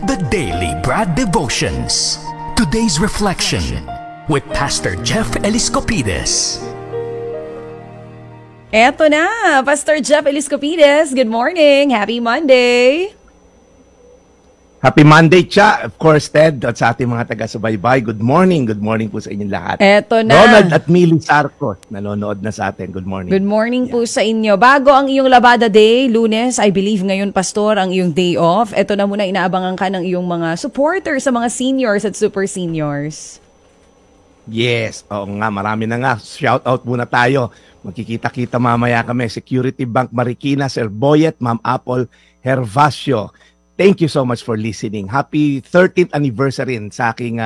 The Daily Brad Devotions. Today's reflection with Pastor Jeff Eliscopides. Eto na, Pastor Jeff Eliscopides. Good morning. Happy Monday. Happy Monday, Cha. Of course, Ted, at sa ating mga taga-subaybay. Good morning. Good morning po sa inyong lahat. Eto na. Ronald at Millie Sarcos, nanonood na sa atin. Good morning. Good morning po sa inyo. Bago ang iyong Labada Day, Lunes, I believe ngayon, Pastor, ang iyong day off. Eto na muna, inaabangan ka ng iyong mga supporters sa mga seniors at super seniors. Yes. Oo nga, marami na nga. Shout out muna tayo. Magkikita-kita mamaya kami. Security Bank Marikina, Sir Boyet, Ma'am Apple, Hervasio. Thank you so much for listening. Happy 13th anniversary sa aking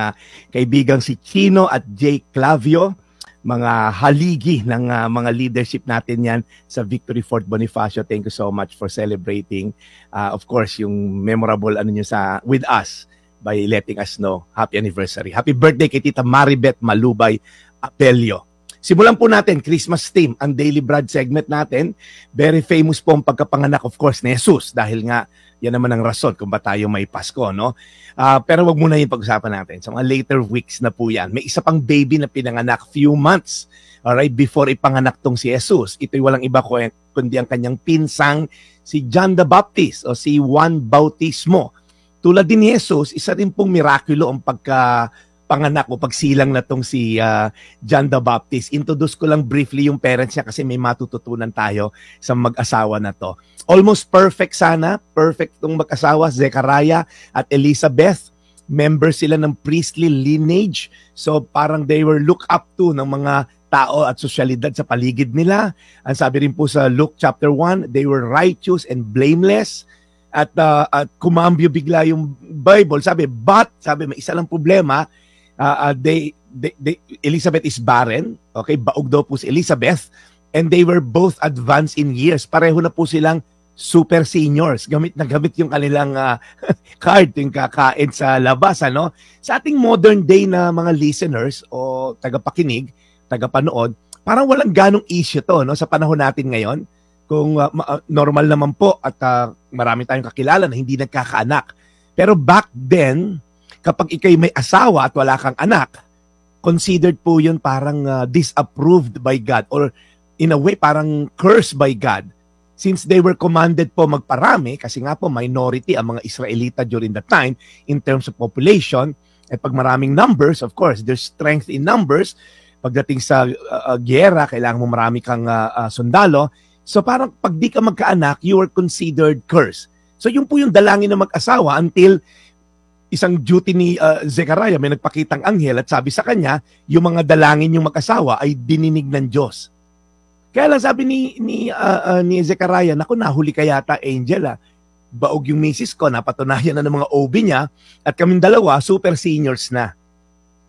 kaibigang si Chino at Jake Clavio. Mga haligi ng mga leadership natin yan sa Victory Fort Bonifacio. Thank you so much for celebrating. Of course, yung memorable nyo with us by letting us know. Happy anniversary. Happy birthday kay Tita Maribeth Malubay Apelio. Simulan po natin, Christmas theme, ang Daily Brad segment natin. Very famous po ang pagkapanganak, of course, ni Jesus. Dahil nga, yan naman ang rason kung ba tayo may Pasko, no? Pero wag muna yung pag-usapan natin. Sa mga later weeks na po yan. May isa pang baby na pinanganak few months, alright, before ipanganak tong si Jesus. Ito'y walang iba kundi ang kanyang pinsang si John the Baptist o si Juan Bautismo. Tulad din ni Jesus, isa rin pong mirakulo ang pagkapanganak o pagsilang na tong si John the Baptist. Introduce ko lang briefly yung parents niya kasi may matututunan tayo sa mag-asawa na to. Almost perfect sana. Perfect tong mag-asawa, Zechariah at Elizabeth. Members sila ng priestly lineage. So parang they were looked up to ng mga tao at sosyalidad sa paligid nila. Ang sabi rin po sa Luke chapter 1, they were righteous and blameless. At kumambyo bigla yung Bible. Sabi may isa lang problema. Elizabeth is barren. Okay, baog daw po si Elizabeth. And they were both advanced in years. Pareho na po silang super seniors. Gamit na gamit yung kanilang card, yung kakain sa labas. Ano? Sa ating modern day na mga listeners o tagapakinig, tagapanood, parang walang ganong issue to, no? Sa panahon natin ngayon. Kung normal naman po at marami tayong kakilala na hindi nagkakaanak. Pero back then, kapag ikay may asawa at wala kang anak, considered po yun parang disapproved by God or in a way parang cursed by God. Since they were commanded po magparami, kasi nga po minority ang mga Israelita during that time in terms of population, at pag maraming numbers, of course, there's strength in numbers. Pagdating sa gyera, kailangan mo marami kang sundalo. So parang pag di ka magkaanak, you are considered cursed. So yun po yung dalangin ng mag-asawa until isang duty ni Zechariah, may nagpakitang anghel at sabi sa kanya, yung mga dalangin yung mag-asawa ay dininig ng Diyos. Kaya lang sabi ni Zechariah, naku, nahuli ka yata, angel. Baog yung misis ko, napatunayan na ng mga OB niya at kaming dalawa, super seniors na.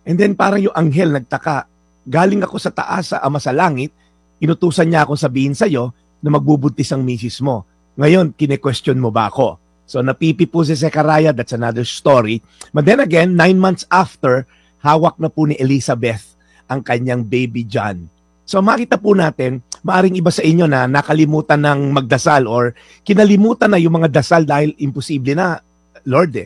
And then parang yung anghel nagtaka, galing ako sa taas sa Ama sa Langit, inutusan niya akong sabihin sa'yo na magbubuntis ang misis mo. Ngayon, kine-question mo ba ako? So napipi po si Zechariah, that's another story. But then again, 9 months after, hawak na po ni Elizabeth ang kanyang baby John. So makita po natin, maaring iba sa inyo na nakalimutan ng magdasal or kinalimutan na yung mga dasal dahil imposible na, Lord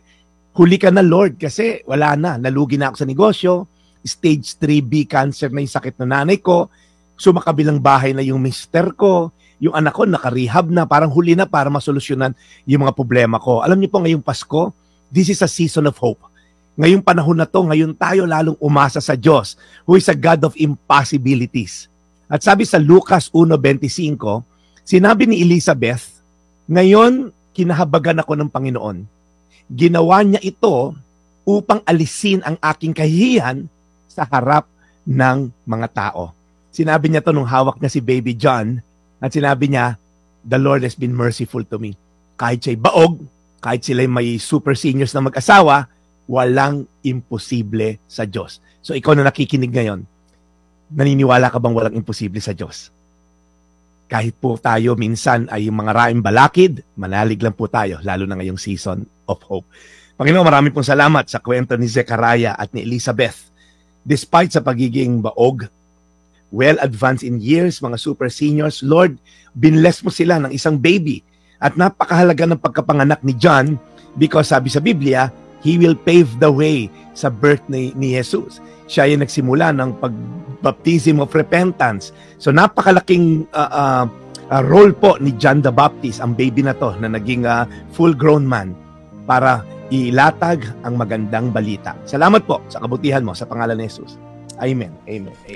huli ka na Lord kasi wala na, nalugi na ako sa negosyo, stage 3B cancer na yung sakit ng nanay ko, sumakabilang bahay na yung mister ko, yung anak ko naka-rehab na, parang huli na para masolusyonan yung mga problema ko. Alam niyo po ngayong Pasko, this is a season of hope. Ngayong panahon na to, ngayon tayo lalong umasa sa Diyos, who is a God of impossibilities. At sabi sa Lucas 1:25, sinabi ni Elizabeth, ngayon kinahabagan ako ng Panginoon. Ginawa niya ito upang alisin ang aking kahihiyan sa harap ng mga tao. Sinabi niya to nung hawak niya si baby John at sinabi niya, the Lord has been merciful to me. Kahit siya'y baog, kahit sila'y may super seniors na mag-asawa, walang imposible sa Diyos. So ikaw na nakikinig ngayon, naniniwala ka bang walang imposible sa Diyos? Kahit po tayo minsan ay yung mga raing balakid, manalig lang po tayo, lalo na ngayong season of hope. Panginoon, marami pong salamat sa kwento ni Zechariah at ni Elizabeth. Despite sa pagiging baog, well advanced in years, mga super seniors, Lord, binless mo sila ng isang baby. At napakahalaga ng pagkapanganak ni John Because sabi sa Biblia, He will pave the way sa birth ni Jesus. Siya yung nagsimula ng baptism of repentance. So napakalaking role po ni John the Baptist, ang baby na to, na naging full-grown man para ilatag ang magandang balita. Salamat po sa kabutihan mo sa pangalan ni Jesus. Amen. Amen. Amen.